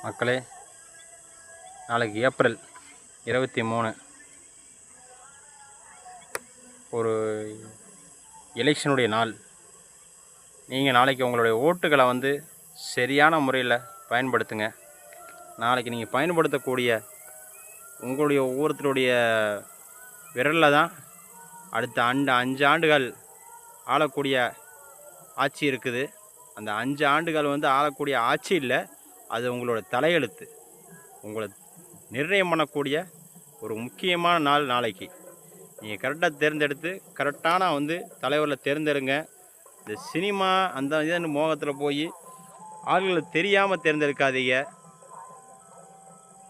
மக்களே, நாளைக்கு ஏப்ரல் 23 ஒரு எலெக்ஷனுடைய நாள். நீங்கள் நாளைக்கு உங்களுடைய ஓட்டுகளை சரியான முறையில் பயன்படுத்துங்க. நாளைக்கு நீங்கள் பயன்படுத்தக்கூடிய உங்களுடைய ஒவ்வொருத்தருடைய விரலில் தான் அடுத்த 5 ஆண்டுகள் ஆளக்கூடிய ஆட்சி இருக்குது. அந்த 5 ஆண்டுகள் ஆளக்கூடிய ஆட்சி இல்லை, அது உங்களோட தலையெழுத்து. உங்களை நிர்ணயம் பண்ணக்கூடிய ஒரு முக்கியமான நாள் நாளைக்கு. நீங்கள் கரெக்டாக தேர்ந்தெடுத்து கரெக்டான தலைவரில் தேர்ந்தெடுங்க. இந்த சினிமா அந்த இதன் மோகத்தில் போய் ஆளுகளை தெரியாமல் தேர்ந்தெடுக்காதீங்க.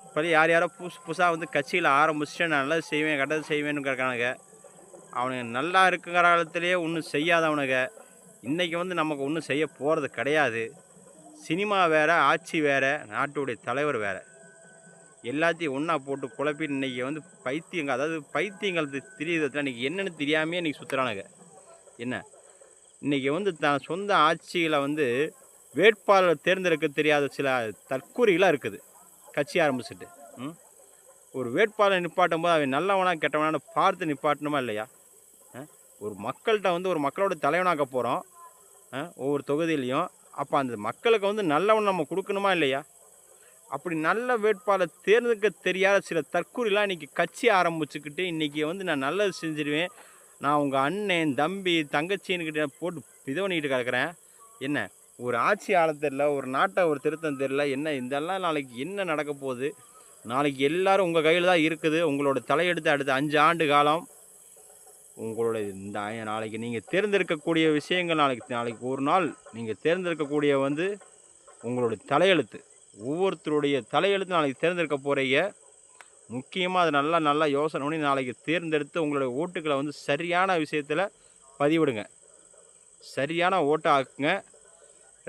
இப்போ யார் யாரோ புதுசாக கட்சியில் ஆரம்பிச்சுட்டு நான் நல்லது செய்வேன் கெட்டது செய்வேன்னு கேட்கானுங்க. அவனுங்க நல்லா இருக்கிற காலத்திலேயே ஒன்றும் செய்யாதவனுங்க இன்றைக்கி நமக்கு ஒன்றும் செய்ய போகிறது கிடையாது. சினிமா வேறு, ஆட்சி வேறு, நாட்டுடைய தலைவர் வேறு, எல்லாத்தையும் ஒன்றா போட்டு குழப்பிட்டு இன்றைக்கி பைத்தியங்கள், அதாவது பைத்தியங்கள் தெரியுதுல இன்றைக்கி என்னென்னு தெரியாமையே இன்றைக்கி சுற்றுறானுங்க. என்ன இன்றைக்கி தான் சொந்த ஆட்சியில் வேட்பாளர் தேர்ந்தெடுக்க தெரியாத சில தற்கூறிகளாக இருக்குது. கட்சி ஆரம்பிச்சுட்டு ஒரு வேட்பாளர் நிப்பாட்டும் போது அவன் நல்லவனா கெட்டவனான்னு பார்த்து நிப்பாட்டணுமா இல்லையா? ஒரு மக்கள்கிட்ட ஒரு மக்களோட தலைவனாக்க போகிறோம் ஒவ்வொரு தொகுதியிலையும். அப்போ அந்த மக்களுக்கு நல்லவன் நம்ம கொடுக்கணுமா இல்லையா? அப்படி நல்ல வேட்பாளர் தேர்ந்தெடுக்க தெரியாத சில தற்கூறிலாம் இன்றைக்கி கட்சி ஆரம்பிச்சுக்கிட்டு இன்றைக்கி நான் நல்லது செஞ்சிருவேன், நான் உங்கள் அண்ணன் தம்பி தங்கச்சின்னுக்கிட்ட போட்டு இது பண்ணிக்கிட்டு கிடக்கிறேன். என்ன ஒரு ஆட்சி ஆள தெரியல, ஒரு நாட்டை ஒரு திருத்தம் தெரியல. என்ன இதெல்லாம் நாளைக்கு என்ன நடக்க போகுது? நாளைக்கு எல்லோரும் உங்கள் கையில் தான் இருக்குது. உங்களோட தலையெடுத்து அடுத்த 5 ஆண்டு காலம் உங்களோட இந்த நாளைக்கு நீங்கள் தேர்ந்தெடுக்கக்கூடிய விஷயங்கள், நாளைக்கு ஒரு நாள் நீங்கள் தேர்ந்தெடுக்கக்கூடிய உங்களுடைய தலையெழுத்து, ஒவ்வொருத்தருடைய தலையெழுத்து நாளைக்கு தேர்ந்தெடுக்க போகிறீங்க. முக்கியமாக அது நல்லா யோசனை பண்ணி நாளைக்கு தேர்ந்தெடுத்து உங்களுடைய ஓட்டுக்களை சரியான விஷயத்தில் பதிவிடுங்க. சரியான ஓட்டை ஆக்குங்க.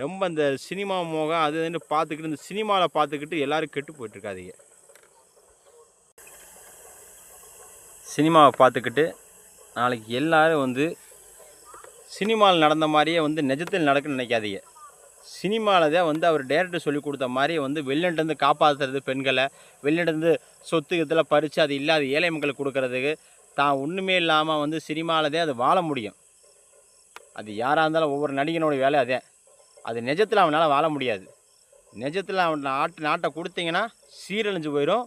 ரொம்ப இந்த சினிமா மோகம் அதுன்னு பார்த்துக்கிட்டு இந்த சினிமாவில் பார்த்துக்கிட்டு எல்லோரும் கெட்டு போயிட்டுருக்காதீங்க. சினிமாவை பார்த்துக்கிட்டு நாளைக்கு எல்லோரும் சினிமாவில் நடந்த மாதிரியே நிஜத்தில் நடக்குன்னு நினைக்காதீங்க. சினிமாவில் தான் அவர் டேரக்டர் சொல்லி கொடுத்த மாதிரி வெளிநாட்டிலேருந்து காப்பாற்றுறது, பெண்களை வெளிநாட்டிலேருந்து சொத்து இதெல்லாம் பறித்து அது இல்லாத ஏழை மக்களுக்கு கொடுக்கறதுக்கு தான் ஒன்றுமே இல்லாமல் சினிமாவில் தான் அது வாழ முடியும். அது யாராக இருந்தாலும் ஒவ்வொரு நடிகனோட வேலை அதே. அது நிஜத்தில் அவனால் வாழ முடியாது. நிஜத்தில் அவன் நாட்டை கொடுத்தீங்கன்னா சீரழிஞ்சு போயிடும்.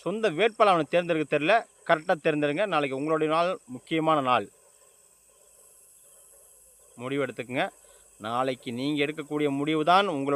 சொந்த வேட்பாளர் அவனை தேர்ந்தெடுக்க தெரியல, கரெக்டாக தேர்ந்தெடுங்க. நாளைக்கு உங்களுடைய நாள் முக்கியமான நாள். முடிவு எடுத்துக்கங்க. நாளைக்கு நீங்கள் எடுக்கக்கூடிய முடிவு தான் உங்களுடைய